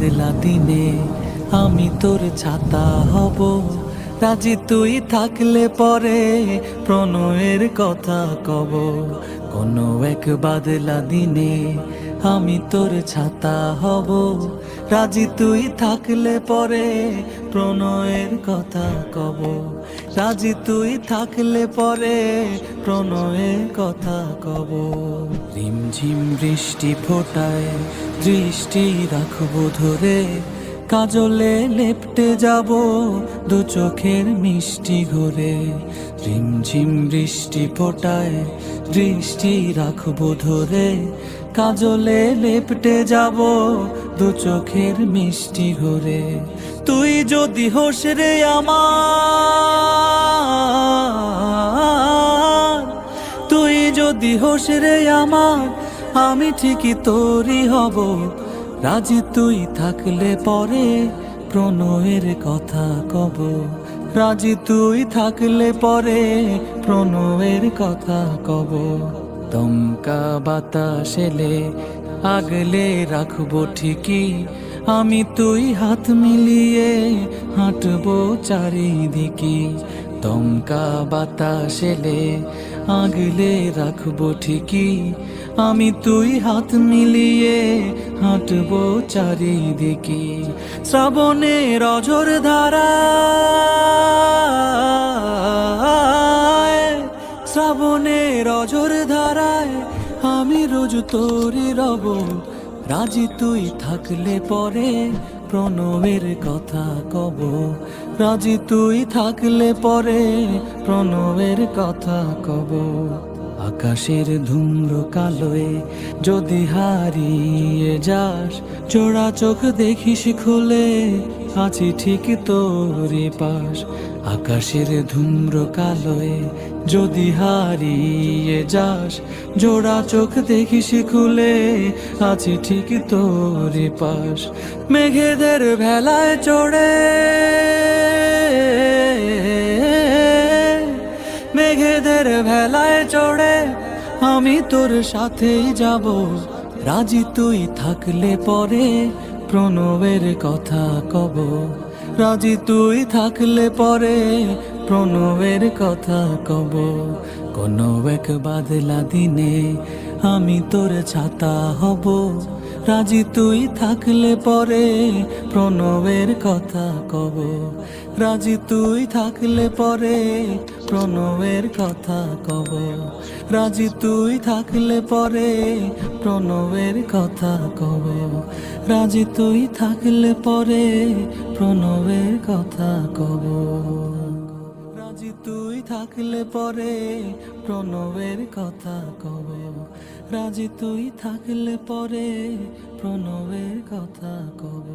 বাদলা দিনে আমি তোর ছাতা হব, রাজি তুই থাকলে পরে প্রণয়ের কথা কব। কোনো এক বাদলা দিনে আমি তোর ছাতা হব, রাজি তুই থাকলে পরে প্রণয়ের কথা কব। রাজি তুই থাকলে পরে প্রণয়ের কথা কব। রিমঝিম বৃষ্টি ফোটায় দৃষ্টি রাখবো ধরে, কাজলে লেপটে যাব দু চোখের মিষ্টি ঘরে। রিমঝিম বৃষ্টি ফোটায় দৃষ্টি রাখবো ধরে, কাজলে লেপটে যাব দু চোখের মিষ্টি ঘরে। তুই যদি হোস রে আমার, তুই যদি হোস রে আমার, আমি ঠিকই তোরই হব, রাজি তুই থাকলে পরে প্রণয়ের কথা কব। রাজি তুই থাকলে পরে প্রণয়ের কথা কব। দমকা বাতাস এলে আগলে রাখবো ঠিকই, আমি তুই হাত মিলিয়ে হাঁটবো চারিদিকে। দমকা বাতাস এলে আগলে রাখবো ঠিকই, আমি তুই হাত মিলিয়ে হাঁটবো চারিদিকে। শ্রাবণের অঝোর ধারায়, শ্রাবণের অঝোর ধারায় আমি রোজ তোরই রব, রাজি তুই থাকলে পরে প্রণয়ের কথা কব। রাজি তুই থাকলে পরে প্রণয়ের কথা কব। আকাশের ধূম্র কালোয় যদি হারিয়ে যাস, চোরা চোখ দেখিস খুলে আছি ঠিক তোরই পাশ। আকাশের ধূম্র কালোয় যদি হারিয়ে যাস, জোড়া চোখ দেখিস খুলে আছি ঠিক তোরই পাশ। মেঘেদের ভেলায় চড়ে, মেঘেদের ভেলায় চড়ে আমি তোর সাথেই যাব, রাজি তুই থাকলে পরে প্রণয়ের কথা কব। রাজি তুই থাকলে পরে প্রণয়ের কথা কব। কোনো এক বাদলা দিনে আমি তোর ছাতা হব, রাজি তুই থাকলে পরে প্রণয়ের কথা কব। রাজি তুই থাকলে পরে প্রণয়ের কথা কব। রাজি তুই থাকলে পরে প্রণয়ের কথা কব। রাজি তুই থাকলে পরে প্রণয়ের কথা কব। রাজি তুই থাকলে পরে প্রণয়ের কথা কব। রাজি তুই থাকলে পরে প্রণয়ের কথা কব।